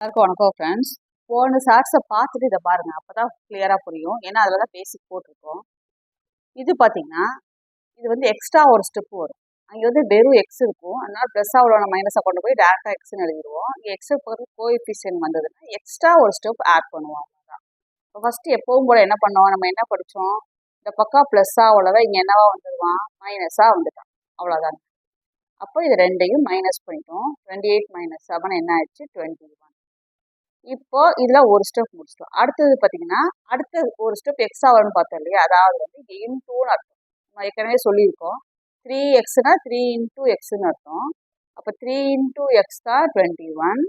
எல்லாருக்கும் வணக்கம் ஃப்ரெண்ட்ஸ். போன ஷார்ட்ஸை பார்த்துட்டு இதை பாருங்க, அப்பதான் கிளியரா புரியும். ஏன்னா அதில் தான் பேசிக் போட்டிருக்கோம். இது பார்த்தீங்கன்னா இது வந்து எக்ஸ்ட்ரா ஒரு ஸ்டெப் வரும். அங்கே வந்து வெறும் எக்ஸ் இருக்கும், அதனால ப்ளஸ்ஸாக உள்ள மைனஸை கொண்டு போய் டேரக்டாக எக்ஸ்ன்னு எழுதிடுவோம். இங்கே எக்ஸை பொறுத்து கோஎஃபிஷியன்ட் வந்ததுன்னா எக்ஸ்ட்ரா ஒரு ஸ்டெப் ஆட் பண்ணுவோம். அவ்வளோதான். இப்போ ஃபஸ்ட்டு எப்பவும் போல என்ன பண்ணோம், நம்ம என்ன படித்தோம், இந்த பக்கம் ப்ளஸ்ஸாக உள்ளவ இங்கே என்னவா வந்துடுவான், மைனஸாக வந்துட்டான். அவ்வளோதான். அப்போ இது ரெண்டையும் மைனஸ் பண்ணிட்டோம். 28 - 7 என்ன ஆயிடுச்சு, 21. இப்போ இதுல ஒரு ஸ்டெப் முடிச்சிட்டோம். அடுத்தது பார்த்தீங்கன்னா அடுத்த ஒரு ஸ்டெப் எக்ஸ்ட்ரா வரும்னு பார்த்தோம் இல்லையா, அதாவது வந்து இங்கே இன்டூன்னு அர்த்தம். நம்ம ஏற்கனவே சொல்லியிருக்கோம், 3xனா 3 × எக்ஸ்ன்னு அர்த்தம். அப்போ 3 × எக்ஸ் தான் 21.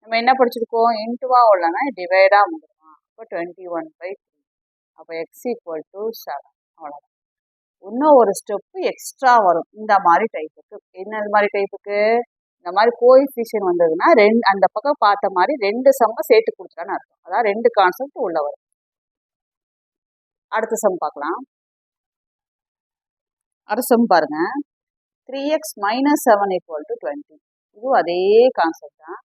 நம்ம என்ன படிச்சிருக்கோம், இன்ட்டுவா உள்ளனா டிவைடாக வந்துடுவோம். அப்போ 21/3. அப்போ எக்ஸ் ஈக்குவல் டு 7. அவ்வளோதான். இன்னும் ஒரு ஸ்டெப்பு எக்ஸ்ட்ரா வரும் இந்த மாதிரி டைப்புக்கு. என்ன இது மாதிரி டைப்புக்கு, இந்த மாதிரி கோஎஃபிஷியன்ட் வந்ததுன்னா அந்த பக்கம் பார்த்த மாதிரி 2 சம்மை சேர்த்து கொடுத்துட்டான்னு அர்த்தம். அதாவது 2 கான்செப்ட் உள்ள வரும். அடுத்த சம் பார்க்கலாம். அடுத்த சம் பாருங்க, 3x - 7 = 20. இதுவும் அதே கான்செப்ட் தான்.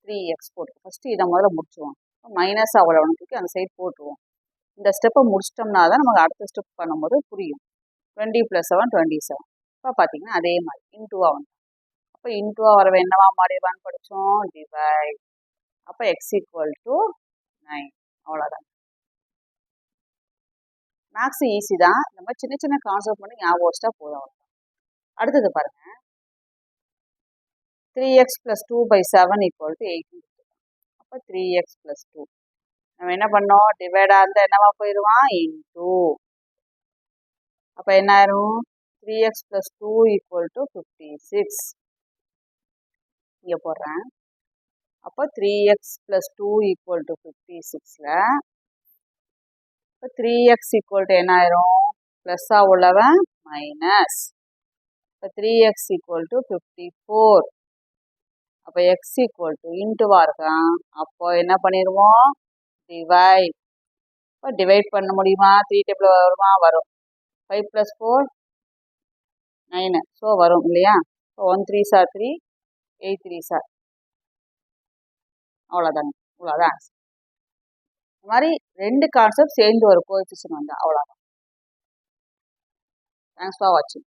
3x போட்டு ஃபர்ஸ்ட் இதை முதல்ல முடிச்சுவோம். மைனஸ் அவ்வளோனுக்கு அந்த சைட் போட்டுருவோம். இந்த ஸ்டெப்பை முடிச்சிட்டோம்னா தான் நமக்கு அடுத்த ஸ்டெப் பண்ணும்போது புரியும். 20 + 7 27. இப்போ பார்த்தீங்கன்னா அதே மாதிரி இன்டூவா வந்து, அப்போ இன்டூவா வரவ என்னவா மாறிடுவான்னு படித்தோம், டிவைட். அப்போ எக்ஸ் ஈக்குவல் டு 9. அவ்வளோதான். மேக்ஸ் ஈஸி தான். இந்த மாதிரி சின்ன சின்ன கான்செப்ட் பண்ணி ஞாபகம் வச்சுட்டா போதும். அடுத்தது பாருங்க, 3x + 2/7 = 18. அப்போ 3x + 2 நம்ம என்ன பண்ணோம், டிவைடாக இருந்தால் என்னவா போயிடுவான், இன்டூ. அப்போ என்ன ஆயிரும், 3x + 2 = 56. இங்கே போடுறேன். அப்போ 3x + 2 = 56ல இப்போ 3x = என்ன ஆயிரும், ப்ளஸ்ஸாக உள்ளவன் மைனஸ். இப்போ 3x = 54. அப்போ x = இன்ட்டுவா இருக்கான். அப்போ என்ன பண்ணிடுவோம், டிவைட். இப்போ டிவைட் பண்ண முடியுமா, 3 டேபிள் வருமா, வரும். 5 + 4 9. ஸோ வரும் இல்லையா. இப்போ 1 3s are 3, 8 3s are. அவ்வளோதாங்க. இவ்வளோதான் ஆன்சர். இந்த மாதிரி 2 கான்செப்ட் சேர்ந்து ஒரு கோஎஃபிஷியன்ட் வந்தால் அவ்வளோதான். தேங்க்ஸ் ஃபார் வாட்சிங்.